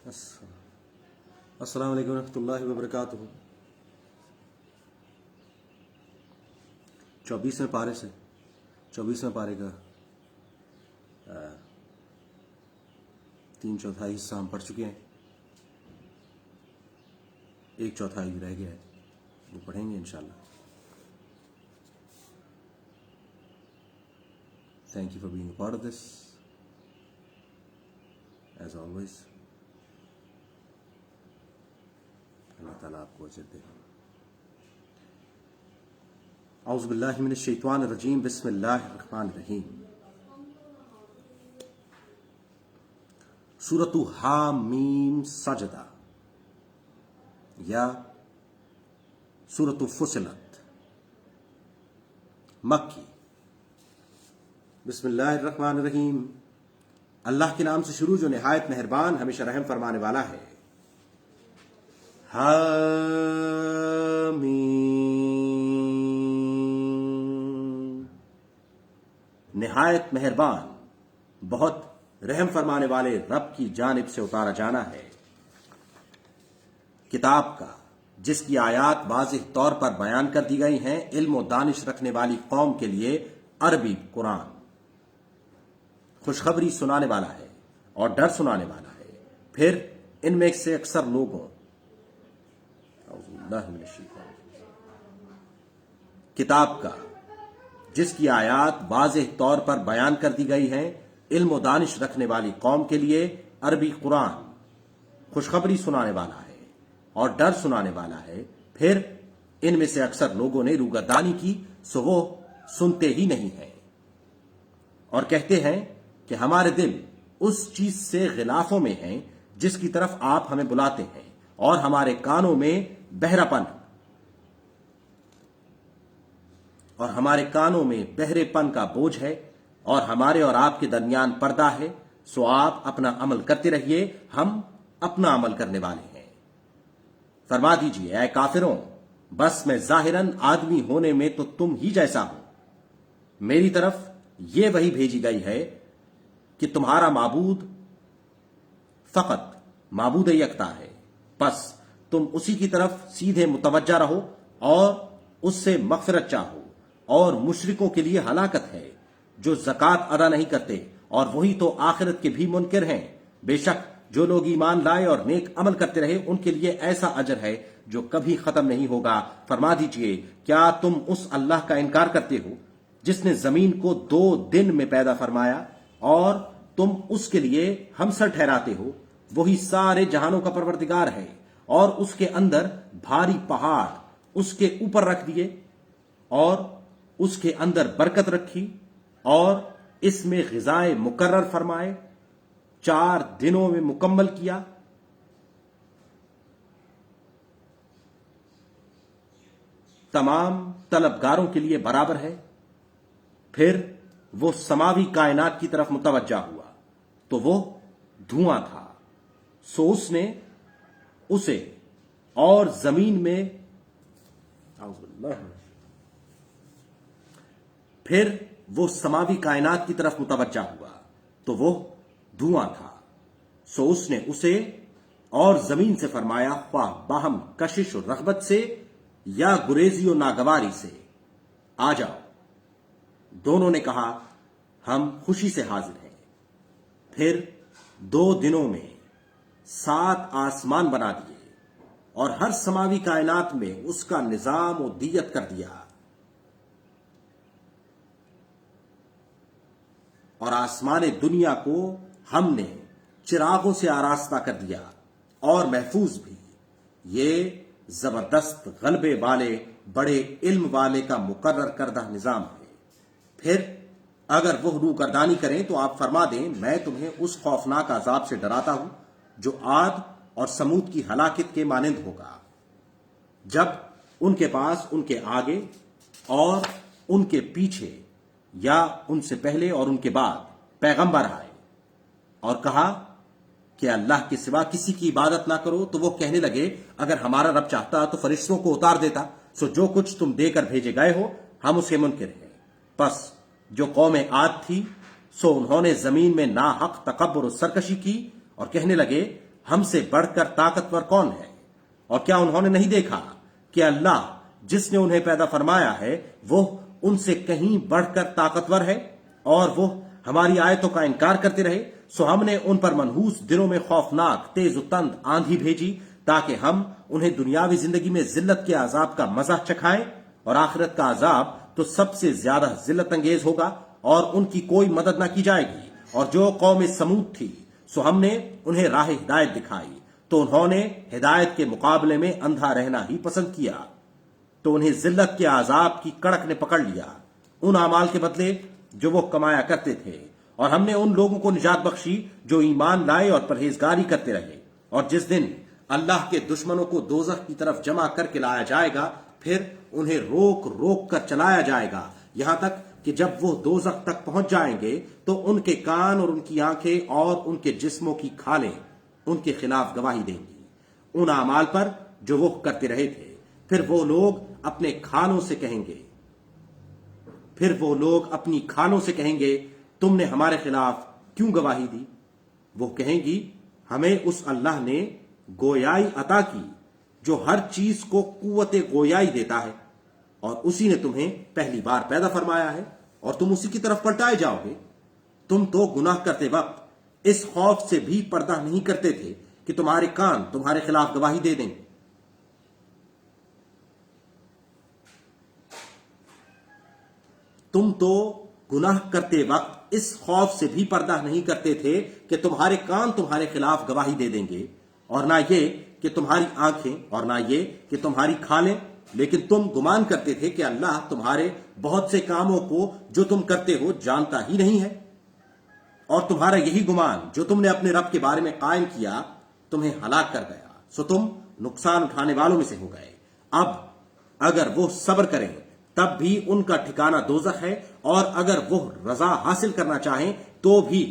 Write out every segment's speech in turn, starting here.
السلام علیکم ورحمۃ اللہ وبرکاتہ۔ 24ویں پارے کا 3/4 حصہ ہم پڑھ چکے ہیں، 1/4 رہ گیا ہے، وہ پڑھیں گے انشاءاللہ۔ Thank you for being a part of this as always. اللہ تعالیٰ آپ کو اجر دے۔ اعوذ باللہ من الشیطان الرجیم، بسم اللہ الرحمن الرحیم۔ سورۃ حامیم سجدہ یا سورۃ فصلت، مکی۔ بسم اللہ الرحمن الرحیم، اللہ کے نام سے شروع جو نہایت مہربان ہمیشہ رحم فرمانے والا ہے۔ حامیم، نہایت مہربان، بہت رحم فرمانے والے رب کی جانب سے اتارا جانا ہے، کتاب کا جس کی آیات واضح طور پر بیان کر دی گئی ہیں، علم و دانش رکھنے والی قوم کے لیے عربی قرآن، خوشخبری سنانے والا ہے اور ڈر سنانے والا ہے۔ پھر ان میں سے اکثر لوگوں، کتاب کا جس کی آیات واضح طور پر بیان کر دی گئی ہیں، علم و دانش رکھنے والی قوم کے لیے عربی قرآن، خوشخبری سنانے والا ہے اور ڈر سنانے والا ہے۔ پھر ان میں سے اکثر لوگوں نے روگردانی کی، سو وہ سنتے ہی نہیں ہیں، اور کہتے ہیں کہ ہمارے دل اس چیز سے غلافوں میں ہیں جس کی طرف آپ ہمیں بلاتے ہیں، اور ہمارے کانوں میں بہرے پن کا بوجھ ہے، اور ہمارے اور آپ کے درمیان پردہ ہے، سو آپ اپنا عمل کرتے رہیے، ہم اپنا عمل کرنے والے ہیں۔ فرما دیجئے اے کافروں، بس میں ظاہراً آدمی ہونے میں تو تم ہی جیسا ہوں، میری طرف یہ وحی بھیجی گئی ہے کہ تمہارا معبود فقط معبود یکتا ہے، پس تم اسی کی طرف سیدھے متوجہ رہو اور اس سے مغفرت چاہو۔ اور مشرکوں کے لیے ہلاکت ہے جو زکوٰۃ ادا نہیں کرتے، اور وہی تو آخرت کے بھی منکر ہیں۔ بے شک جو لوگ ایمان لائے اور نیک عمل کرتے رہے، ان کے لیے ایسا اجر ہے جو کبھی ختم نہیں ہوگا۔ فرما دیجئے کیا تم اس اللہ کا انکار کرتے ہو جس نے زمین کو 2 دن میں پیدا فرمایا، اور تم اس کے لیے ہمسر ٹھہراتے ہو؟ وہی سارے جہانوں کا پروردگار ہے، اور اس کے اندر بھاری پہاڑ اس کے اوپر رکھ دیے، اور اس کے اندر برکت رکھی، اور اس میں غذائیں مقرر فرمائے، 4 دنوں میں مکمل کیا۔ تمام طلبگاروں کے لیے برابر ہے۔ پھر وہ سماوی کائنات کی طرف متوجہ ہوا تو وہ دھواں تھا، سو اس نے اسے اور زمین میں پھر وہ سماوی کائنات کی طرف متوجہ ہوا تو وہ دھواں تھا، سو اس نے اسے اور زمین سے فرمایا، خواہ باہم کشش و رغبت سے یا گریزی و ناگواری سے آ جاؤ۔ دونوں نے کہا ہم خوشی سے حاضر ہیں۔ پھر 2 دنوں میں 7 آسمان بنا دیے، اور ہر سماوی کائنات میں اس کا نظام و دیت کر دیا، اور آسمان دنیا کو ہم نے چراغوں سے آراستہ کر دیا اور محفوظ بھی۔ یہ زبردست غلبے والے بڑے علم والے کا مقرر کردہ نظام ہے۔ پھر اگر وہ روگردانی کریں تو آپ فرما دیں، میں تمہیں اس خوفناک عذاب سے ڈراتا ہوں جو عاد اور سمود کی ہلاکت کے مانند ہوگا، جب ان کے پاس ان کے آگے اور ان کے پیچھے یا ان سے پہلے اور ان کے بعد پیغمبر آئے اور کہا کہ اللہ کے سوا کسی کی عبادت نہ کرو، تو وہ کہنے لگے اگر ہمارا رب چاہتا تو فرشتوں کو اتار دیتا، سو جو کچھ تم دے کر بھیجے گئے ہو ہم اسے منکر ہیں۔ پس جو قوم عاد تھی، سو انہوں نے زمین میں ناحق تکبر و سرکشی کی، اور کہنے لگے ہم سے بڑھ کر طاقتور کون ہے؟ اور کیا انہوں نے نہیں دیکھا کہ اللہ جس نے انہیں پیدا فرمایا ہے وہ ان سے کہیں بڑھ کر طاقتور ہے، اور وہ ہماری آیتوں کا انکار کرتے رہے؟ سو ہم نے ان پر منحوس دنوں میں خوفناک تیز و تند آندھی بھیجی تاکہ ہم انہیں دنیاوی زندگی میں ذلت کے عذاب کا مزہ چکھائیں، اور آخرت کا عذاب تو سب سے زیادہ ذلت انگیز ہوگا اور ان کی کوئی مدد نہ کی جائے گی۔ اور جو قوم سمود تھی سو ہم نے انہیں راہ ہدایت دکھائی، تو انہوں نے ہدایت کے مقابلے میں اندھا رہنا ہی پسند کیا، تو انہیں ذلت کے عذاب کی کڑک نے پکڑ لیا ان اعمال کے بدلے جو وہ کمایا کرتے تھے۔ اور ہم نے ان لوگوں کو نجات بخشی جو ایمان لائے اور پرہیزگاری کرتے رہے۔ اور جس دن اللہ کے دشمنوں کو دوزخ کی طرف جمع کر کے لایا جائے گا، پھر انہیں روک روک کر چلایا جائے گا، یہاں تک کہ جب وہ دوزخ تک پہنچ جائیں گے تو ان کے کان اور ان کی آنکھیں اور ان کے جسموں کی کھالیں ان کے خلاف گواہی دیں گی ان اعمال پر جو وہ کرتے رہے تھے۔ پھر وہ لوگ اپنے کھانوں سے کہیں گے تم نے ہمارے خلاف کیوں گواہی دی؟ وہ کہیں گی ہمیں اس اللہ نے گویائی عطا کی جو ہر چیز کو قوت گویائی دیتا ہے، اور اسی نے تمہیں پہلی بار پیدا فرمایا ہے اور تم اسی کی طرف پلٹائے جاؤ گے۔ تم تو گناہ کرتے وقت اس خوف سے بھی پردہ نہیں کرتے تھے کہ تمہارے کان تمہارے خلاف گواہی دے دیں۔ تم تو گناہ کرتے وقت اس خوف سے بھی پردہ نہیں کرتے تھے کہ تمہارے کان تمہارے خلاف گواہی دے دیں گے، اور نہ یہ کہ تمہاری آنکھیں، اور نہ یہ کہ تمہاری کھالیں، لیکن تم گمان کرتے تھے کہ اللہ تمہارے بہت سے کاموں کو جو تم کرتے ہو جانتا ہی نہیں ہے، اور تمہارا یہی گمان جو تم نے اپنے رب کے بارے میں قائم کیا تمہیں ہلاک کر گیا، سو تم نقصان اٹھانے والوں میں سے ہو گئے۔ اب اگر وہ صبر کریں تب بھی ان کا ٹھکانہ دوزخ ہے، اور اگر وہ رضا حاصل کرنا چاہیں تو بھی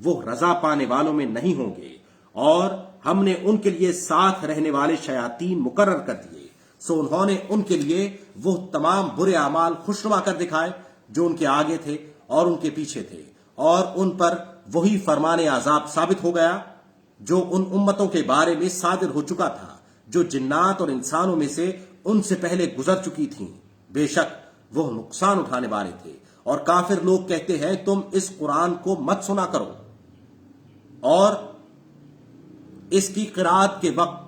وہ رضا پانے والوں میں نہیں ہوں گے۔ اور ہم نے ان کے لیے ساتھ رہنے والے شیاطین مقرر کر دیے، سو انہوں نے ان کے لیے وہ تمام برے اعمال خوشنما کر دکھائے جو ان کے آگے تھے اور ان کے پیچھے تھے، اور ان پر وہی فرمان عذاب ثابت ہو گیا جو ان امتوں کے بارے میں صادر ہو چکا تھا جو جنات اور انسانوں میں سے ان سے پہلے گزر چکی تھیں۔ بے شک وہ نقصان اٹھانے والے تھے۔ اور کافر لوگ کہتے ہیں تم اس قرآن کو مت سنا کرو، اور اس کی قرات کے وقت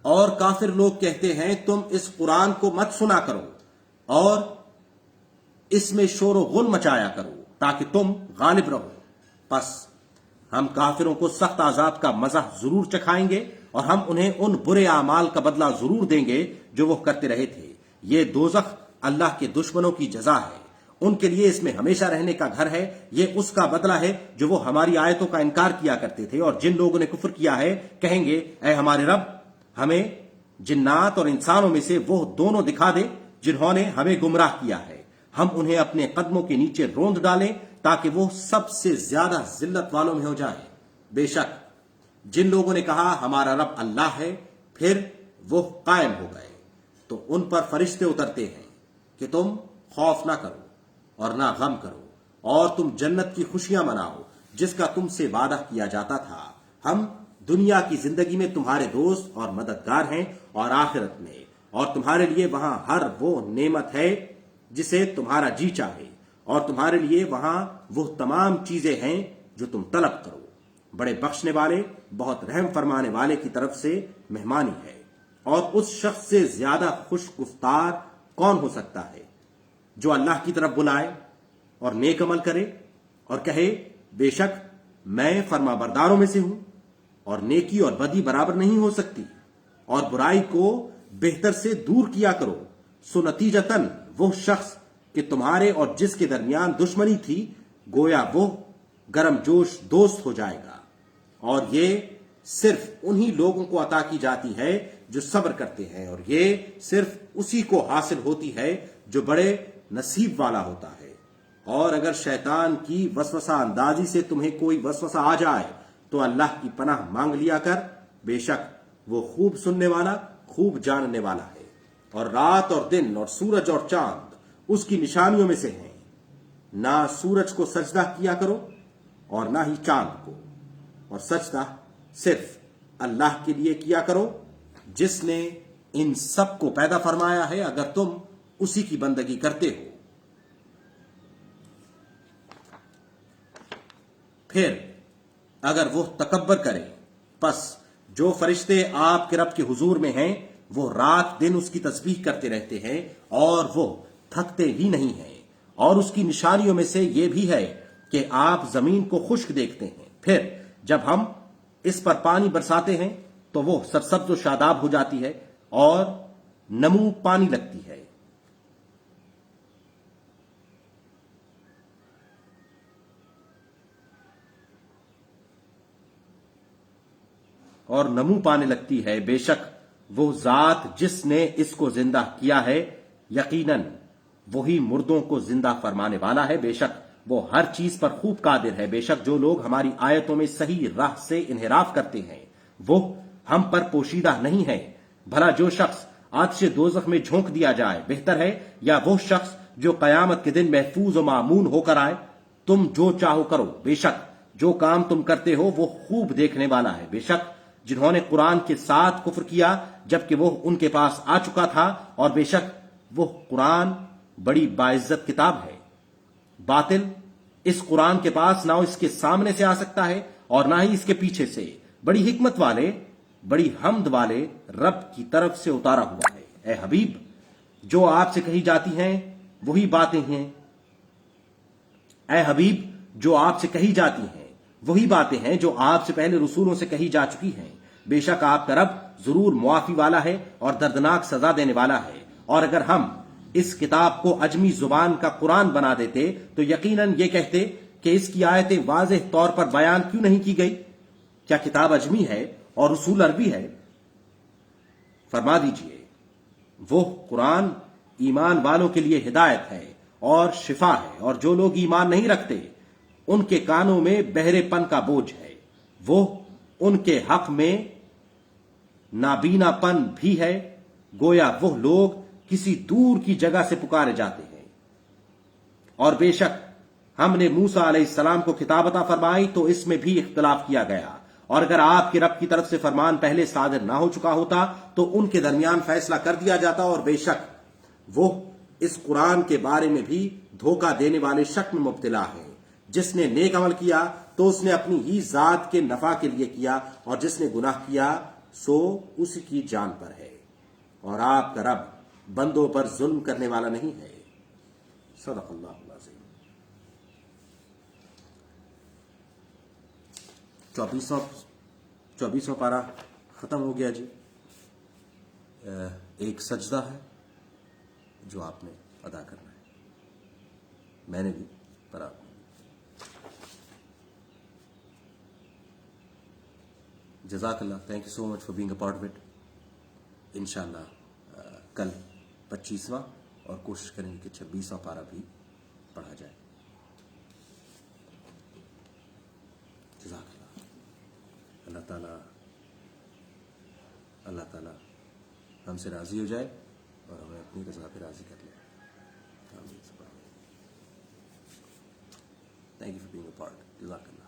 اور کافر لوگ کہتے ہیں تم اس قرآن کو مت سنا کرو اور اس میں شور و غل مچایا کرو تاکہ تم غالب رہو۔ پس ہم کافروں کو سخت عذاب کا مزہ ضرور چکھائیں گے، اور ہم انہیں ان برے اعمال کا بدلہ ضرور دیں گے جو وہ کرتے رہے تھے۔ یہ دوزخ اللہ کے دشمنوں کی جزا ہے، ان کے لیے اس میں ہمیشہ رہنے کا گھر ہے۔ یہ اس کا بدلہ ہے جو وہ ہماری آیتوں کا انکار کیا کرتے تھے۔ اور جن لوگوں نے کفر کیا ہے کہیں گے اے ہمارے رب، ہمیں جنات اور انسانوں میں سے وہ دونوں دکھا دے جنہوں نے ہمیں گمراہ کیا ہے، ہم انہیں اپنے قدموں کے نیچے روند ڈالیں تاکہ وہ سب سے زیادہ ذلت والوں میں ہو جائیں۔ بے شک جن لوگوں نے کہا ہمارا رب اللہ ہے، پھر وہ قائم ہو گئے، تو ان پر فرشتے اترتے ہیں کہ تم خوف نہ کرو اور نہ غم کرو، اور تم جنت کی خوشیاں مناؤ جس کا تم سے وعدہ کیا جاتا تھا۔ ہم دنیا کی زندگی میں تمہارے دوست اور مددگار ہیں، اور آخرت میں اور تمہارے لیے وہاں ہر وہ نعمت ہے جسے تمہارا جی چاہے، اور تمہارے لیے وہاں وہ تمام چیزیں ہیں جو تم طلب کرو۔ بڑے بخشنے والے، بہت رحم فرمانے والے کی طرف سے مہمانی ہے۔ اور اس شخص سے زیادہ خوش گفتار کون ہو سکتا ہے جو اللہ کی طرف بلائے اور نیک عمل کرے اور کہے بے شک میں فرما برداروں میں سے ہوں، اور نیکی اور بدی برابر نہیں ہو سکتی، اور برائی کو بہتر سے دور کیا کرو، سو نتیجتاً وہ شخص کہ تمہارے اور جس کے درمیان دشمنی تھی گویا وہ گرم جوش دوست ہو جائے گا۔ اور یہ صرف انہی لوگوں کو عطا کی جاتی ہے جو صبر کرتے ہیں، اور یہ صرف اسی کو حاصل ہوتی ہے جو بڑے نصیب والا ہوتا ہے۔ اور اگر شیطان کی وسوسہ اندازی سے تمہیں کوئی وسوسہ آ جائے تو اللہ کی پناہ مانگ لیا کر، بے شک وہ خوب سننے والا، خوب جاننے والا ہے۔ اور رات اور دن اور سورج اور چاند اس کی نشانیوں میں سے ہیں، نہ سورج کو سجدہ کیا کرو اور نہ ہی چاند کو، اور سجدہ صرف اللہ کے لیے کیا کرو جس نے ان سب کو پیدا فرمایا ہے، اگر تم اسی کی بندگی کرتے ہو۔ پھر اگر وہ تکبر کرے، پس جو فرشتے آپ کے رب کے حضور میں ہیں وہ رات دن اس کی تسبیح کرتے رہتے ہیں اور وہ تھکتے ہی نہیں ہیں۔ اور اس کی نشانیوں میں سے یہ بھی ہے کہ آپ زمین کو خشک دیکھتے ہیں، پھر جب ہم اس پر پانی برساتے ہیں تو وہ سرسبز و شاداب ہو جاتی ہے اور نمو پانی لگتی ہے۔ اور نمو پانے لگتی ہے، بے شک وہ ذات جس نے اس کو زندہ کیا ہے یقیناً وہی مردوں کو زندہ فرمانے والا ہے، بے شک وہ ہر چیز پر خوب قادر ہے۔ بے شک جو لوگ ہماری آیتوں میں صحیح راہ سے انحراف کرتے ہیں وہ ہم پر پوشیدہ نہیں ہے۔ بھلا جو شخص آتش دوزخ میں جھونک دیا جائے بہتر ہے یا وہ شخص جو قیامت کے دن محفوظ و معمون ہو کر آئے؟ تم جو چاہو کرو، بے شک جو کام تم کرتے ہو وہ خوب دیکھنے والا ہے۔ بے شک جنہوں نے قرآن کے ساتھ کفر کیا جبکہ وہ ان کے پاس آ چکا تھا، اور بے شک وہ قرآن بڑی باعزت کتاب ہے۔ باطل اس قرآن کے پاس نہ اس کے سامنے سے آ سکتا ہے اور نہ ہی اس کے پیچھے سے، بڑی حکمت والے، بڑی حمد والے رب کی طرف سے اتارا ہوا ہے۔ اے حبیب، جو آپ سے کہی جاتی ہیں وہی باتیں ہیں۔ اے حبیب، جو آپ سے کہی جاتی ہیں وہی باتیں ہیں جو آپ سے پہلے رسولوں سے کہی جا چکی ہیں۔ بے شک آپ کا رب ضرور معافی والا ہے اور دردناک سزا دینے والا ہے۔ اور اگر ہم اس کتاب کو عجمی زبان کا قرآن بنا دیتے تو یقیناً یہ کہتے کہ اس کی آیتیں واضح طور پر بیان کیوں نہیں کی گئی؟ کیا کتاب عجمی ہے اور رسول عربی ہے؟ فرما دیجئے وہ قرآن ایمان والوں کے لیے ہدایت ہے اور شفا ہے، اور جو لوگ ایمان نہیں رکھتے ان کے کانوں میں بہرے پن کا بوجھ ہے، وہ ان کے حق میں نابینا پن بھی ہے، گویا وہ لوگ کسی دور کی جگہ سے پکارے جاتے ہیں۔ اور بے شک ہم نے موسیٰ علیہ السلام کو کتاب عطا فرمائی تو اس میں بھی اختلاف کیا گیا، اور اگر آپ کے رب کی طرف سے فرمان پہلے صادر نہ ہو چکا ہوتا تو ان کے درمیان فیصلہ کر دیا جاتا، اور بے شک وہ اس قرآن کے بارے میں بھی دھوکہ دینے والے شک میں مبتلا ہے۔ جس نے نیک عمل کیا تو اس نے اپنی ہی ذات کے نفع کے لیے کیا، اور جس نے گناہ کیا سو اس کی جان پر ہے، اور آپ کا رب بندوں پر ظلم کرنے والا نہیں ہے۔ صدق اللہ العظیم۔ 24واں پارہ ختم ہو گیا جی۔ ایک سجدہ ہے جو آپ نے ادا کرنا ہے، میں نے بھی پر آپ نے۔ جزاک اللہ، thank you so much for being a part of it. انشاءاللہ کل 25واں اور کوشش کریں گے کہ 26واں پارہ بھی پڑھا جائے۔ جزاک اللہ۔ اللہ تعالیٰ ہم سے راضی ہو جائے اور ہمیں اپنی رضا پہ راضی کر لے۔ آمین۔ Thank you for being a part. جزاک اللہ۔